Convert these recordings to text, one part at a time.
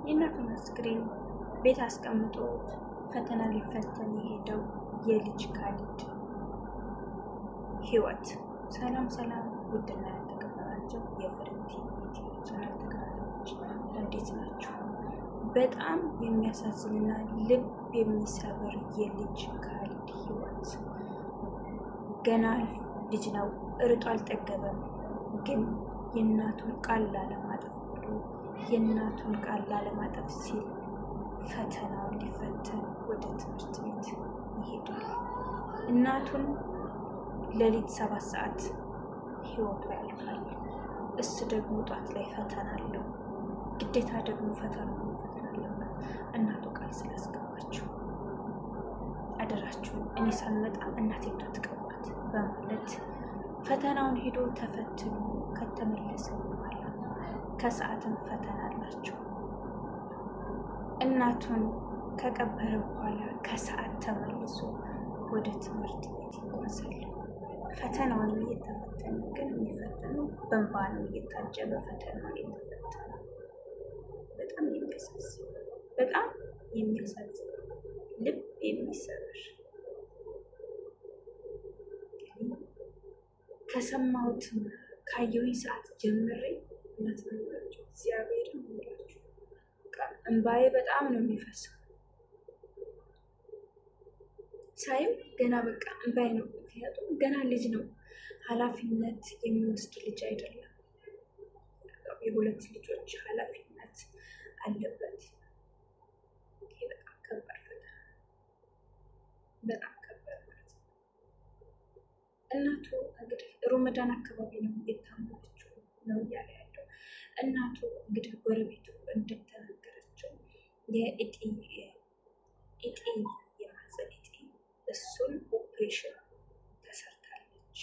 የእናቱን አስክሬን ቤት አስቀምጦ ፈተና ሊፈተን የሄደው የልጅ ካሊድ ህይወት። ሰላም ሰላም! ውድና የተከበራችሁ የፍርቲ ዩቲዩብ ቻናል ተከታታዮች እንዴት ናችሁ? በጣም የሚያሳዝንና ልብ የሚሰብር የልጅ ካሊድ ህይወት። ገና ልጅ ነው፣ እርጦ አልጠገበም። ግን የእናቱን ቃል ላለማጠፍ ብሎ የእናቱን ቃል ላለማጠፍ ሲል ፈተናውን ሊፈተን ወደ ትምህርት ቤት ይሄዳል። እናቱን ሌሊት 7 ሰዓት ህይወቱ ያልፋል። እሱ ደግሞ ጧት ላይ ፈተና አለው። ግዴታ ደግሞ ፈተናውን መፈተን አለበት። እናቱ ቃል ስላስገባችው አደራችሁን እኔ ሳልመጣ እናቴ እንዳትቀባት በማለት ፈተናውን ሄዶ ተፈትኖ ከተመለሰ በኋላ ከሰዓትም ፈተና አላቸው። እናቱን ከቀበረ በኋላ ከሰዓት ተመልሶ ወደ ትምህርት ቤት ይጓዛል። ፈተናውን እየተፈተነ ግን የሚፈተነው በእንባ ነው፣ እየታጀበ ፈተናውን እየተፈተነ በጣም የሚያሳዝን ልብ የሚሰብር ከሰማሁትም ካየሁኝ ሰዓት ጀምሬ እውነት ነው የምላችሁ፣ እግዚአብሔርን የምላችሁ እንባዬ በጣም ነው የሚፈሰው። ሳይም ገና በቃ እንባዬ ነው። ምክንያቱም ገና ልጅ ነው፣ ኃላፊነት የሚወስድ ልጅ አይደለም። የሁለት ልጆች ኃላፊነት አለበት። ይሄ በጣም ከባድ ፈተና፣ በጣም ከባድ ማለት ነው። እናቱ እንግዲህ ሮመዳን አካባቢ ነው የታመመችው ነው እያለ ያለው። እናቱ እንግዲህ ጎረቤቱ እንደተናገረችው የማህፀን እጢ እሱን ኦፕሬሽን ተሰርታለች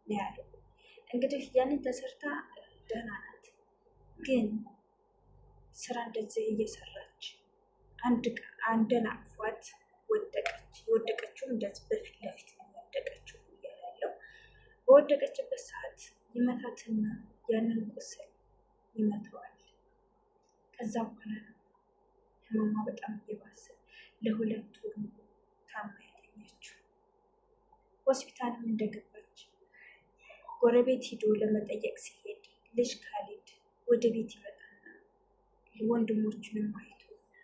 ነው ያለው። እንግዲህ ያንን ተሰርታ ደህና ናት፣ ግን ስራ እንደዚህ እየሰራች አንድን አቅፏት ወደቀች። የወደቀችውም እንደዚህ በፊት ለፊት ነው የወደቀችው እያለ ያለው። በወደቀችበት ሰዓት ይመታትና ያንን ቁስል ይመተዋል። ከዛ በኋላ ህመሟ በጣም እየባሰ ለ2 ወር ታማ ያገኘችው። ሆስፒታልም እንደገባች ጎረቤት ሂዶ ለመጠየቅ ሲሄድ ልጅ ካሊድ ወደ ቤት ይመጣና ወንድሞቹንም አይቶ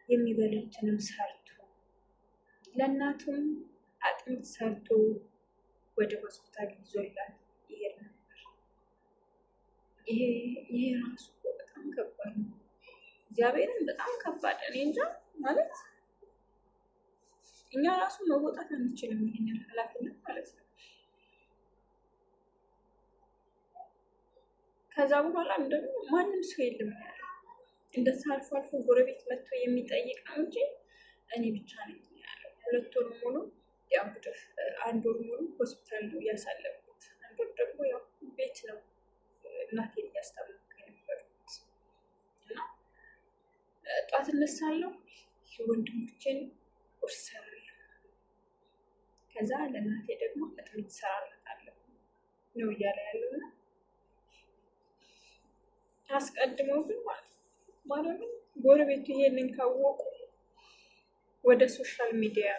የሚበሉትንም ሰርቶ ለእናቱም አጥሚት ሰርቶ ወደ ሆስፒታል ይዞላት ይሄድ ነበር። ይሄ ራሱ በጣም ከባድ ነው። እግዚአብሔርን በጣም ከባድ። እኔ እንጃ ማለት እኛ ራሱ መወጣት አንችልም ይሄንን ኃላፊነት ማለት ነው። ከዛ በኋላ ደግሞ ማንም ሰው የለም ያለው። እንደዛ አልፎ አልፎ ጎረቤት መጥቶ የሚጠይቅ ነው እንጂ እኔ ብቻ ነኝ ያለው። 2 ወር ሙሉ ያው እንግዲህ 1 ወር ሙሉ ሆስፒታል ነው ያሳለፉት። 1 ወር ደግሞ ያው ቤት ነው እናቴን እያስታመምኩ የነበርኩት እና ጧት እነሳለሁ፣ ወንድሞቼን ቁርስ እሰራለሁ፣ ከዛ ለእናቴ ደግሞ አጥሚት እሰራላታለሁ ነው እያለ ያለውና አስቀድመው ግን ማለት ጎረቤቱ ይሄንን ካወቁ ወደ ሶሻል ሚዲያ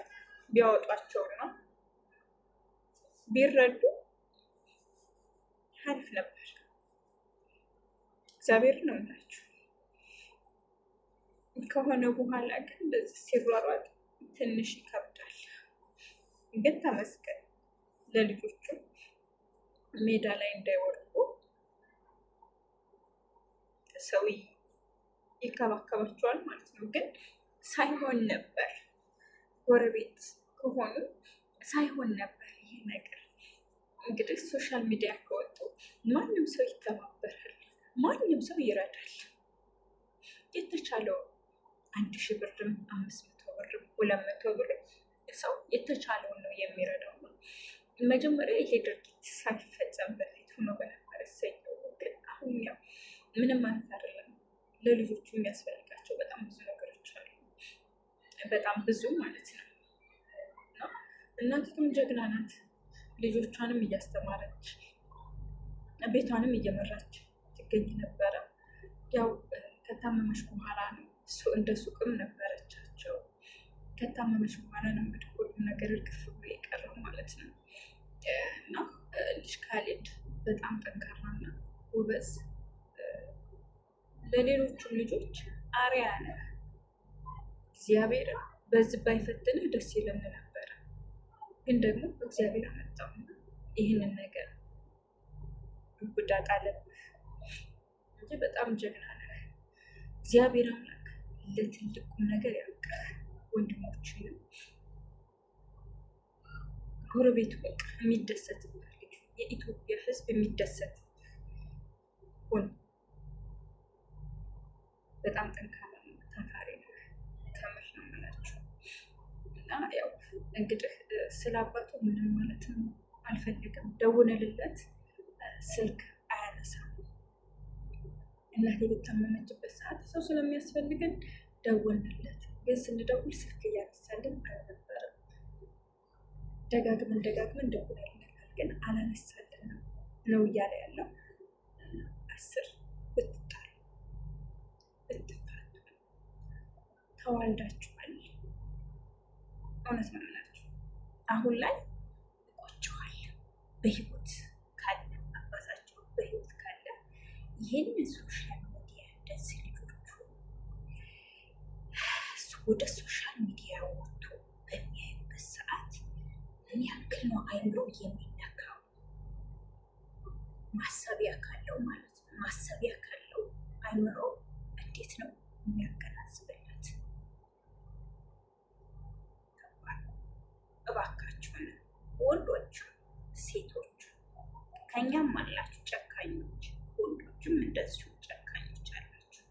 ቢያወጧቸውና ቢረዱ አሪፍ ነበር። እግዚአብሔር ነው የምላችሁ። ከሆነ በኋላ ግን እንደዚህ ሲሯሯጥ ትንሽ ይከብዳል። ግን ተመስገን ለልጆቹ ሜዳ ላይ እንዳይወድቁ ሰው ይከባከባቸዋል ማለት ነው። ግን ሳይሆን ነበር፣ ጎረቤት ከሆኑ ሳይሆን ነበር ይሄ ነገር። እንግዲህ ሶሻል ሚዲያ ከወጡ ማንም ሰው ይተባበራል፣ ማንም ሰው ይረዳል። የተቻለው 1000 ብርም 500 ብርም 200 ብርም ሰው የተቻለውን ነው የሚረዳው ነው። መጀመሪያ ይሄ ድርጊት ሳይፈጸም በፊት ሆኖ በነበረ ሰየው። ግን አሁን ያው ምንም ማለት አይደለም። ለልጆቹ የሚያስፈልጋቸው በጣም ብዙ ነገሮች አሉ፣ በጣም ብዙ ማለት ነው። እናቱም ጀግና ናት። ልጆቿንም እያስተማረች ቤቷንም እየመራች ትገኝ ነበረ። ያው ከታመመች በኋላ ነው እንደ ሱቅም ነበረቻቸው። ከታመመች በኋላ ነው እንግዲህ ሁሉም ነገር እርግፍ ብሎ የቀረው ማለት ነው። እና ልጅ ካሌድ በጣም ጠንካራና ጎበዝ፣ ለሌሎቹም ልጆች አርአያ ነህ። እግዚአብሔር በዚህ ባይፈትንህ ደስ ይለን ነበረ፣ ግን ደግሞ እግዚአብሔር አመጣውና ይህንን ነገር ዱብዳ ጣለብህ እንጂ በጣም ጀግና ነህ። እግዚአብሔር አምላክ ለትልቁም ነገር ያብቃህ። ወንድሞችንም ጎረቤቱ በቃ የሚደሰትበት ልጅ፣ የኢትዮጵያ ሕዝብ የሚደሰት ሆን። በጣም ጠንካራ ታታሪ ነው፣ ከምር ነው የምላችሁ። እና ያው እንግዲህ ስለ አባቱ ምንም ማለት ነው አልፈልግም። ደውልለት፣ ስልክ አያነሳም። እናቴ በታመመችበት ሰዓት ሰው ስለሚያስፈልገን ደወልንለት፣ ግን ስንደውል ስልክ እያነሳልን አልነበረም። ደጋግመን ደውለንለታል፣ ግን አላነሳልንም ነው እያለ ያለው። 10 ብትጣሉ ብትፋቱ ተዋልዳችኋል። እውነት ነው የምላችሁ። አሁን ላይ ቆጭዋል። በህይወት ካለ አባታቸው በህይወት ካለ ይህን ሶሻል ሚዲያ እንደዚህ ልጆቹ ወደ ሶሻል ሚዲያ ወጥቶ በሚያዩበት ሰዓት ምን ያክል ነው አይምሮ የሚነካው? ማሰቢያ ካለው ማለት ነው። ማሰቢያ ካለው አይምሮ እንዴት ነው የሚያገናዝብለት? እባካችሁን ወንዶች፣ ሴቶች ከኛም አላችሁ ጨካኞች፣ ወንዶችም እንደዚሁ ጨካኞች አላችሁ።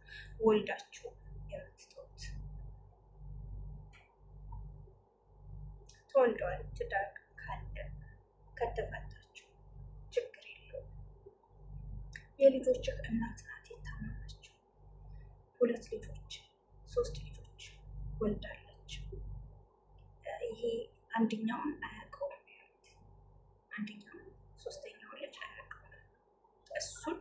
ወልዳችሁ የምትተውት ተወልደዋል። ትዳር ካለ ከተፈታችሁ ችግር የለውም። የልጆችህ እናት ናት የታመመችው። 2 ልጆች 3 ልጆች ወልዳለች። ይሄ አንደኛውን አያውቀውም ያሉት፣ አንደኛውን 3ኛውን ልጅ አያውቀውም። እሱን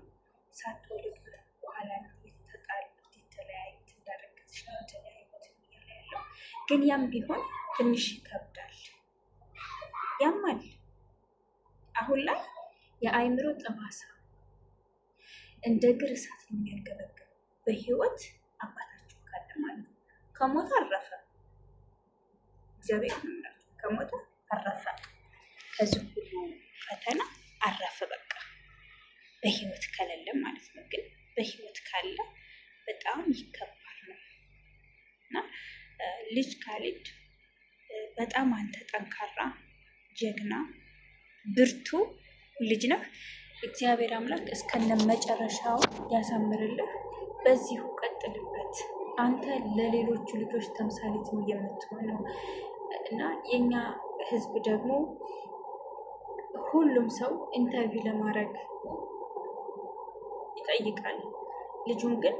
ሳትወልድ በኋላ የተጣሉት የተለያዩት፣ እንዳረገዝሽ ነው የተለያዩት እያለ ያለው። ግን ያም ቢሆን ትንሽ ይከብዳል፣ ያማል። አሁን ላይ የአይምሮ ጠባሳ እንደ እግር እሳት ነው የሚያንገበግበው። በህይወት አባታችሁ ካለ ማለት ነው። ከሞተ አረፈ፣ እግዚአብሔር ነው ከሞተ አረፈ፣ ከዚህ ሁሉ ፈተና አረፈ። በቃ በህይወት ከሌለ ማለት ነው። ግን በህይወት ካለ በጣም ይከባድ ነው። እና ልጅ ካሌድ በጣም አንተ ጠንካራ፣ ጀግና፣ ብርቱ ልጅ ነህ። እግዚአብሔር አምላክ እስከነ መጨረሻው ያሳምርልህ። በዚሁ ቀጥልበት። አንተ ለሌሎቹ ልጆች ተምሳሌት ነው የምትሆነው። እና የኛ ህዝብ ደግሞ ሁሉም ሰው ኢንተርቪው ለማድረግ ይጠይቃል። ልጁን ግን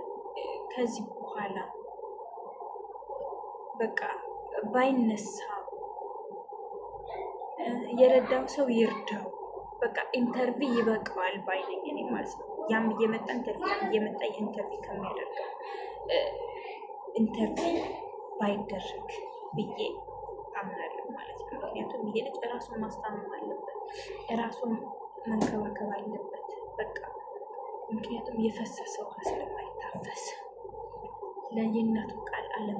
ከዚህ በኋላ በቃ ባይነሳ የረዳው ሰው ይርዳው። በቃ ኢንተርቪው ይበቃዋል ባይነኝ እኔ ማለት ነው። ያም እየመጣ ኢንተርቪው ኢንተርቪው ከሚያደርገው ኢንተርቪው ባይደረግ ብዬ አምናለሁ ማለት ነው። ምክንያቱም ይሄ ልጅ እራሱን ማስታመም አለበት፣ እራሱን መንከባከብ አለበት። በቃ ምክንያቱም የፈሰሰ ውሃ ስለማይታፈስ ለየእናቱ ቃል አለም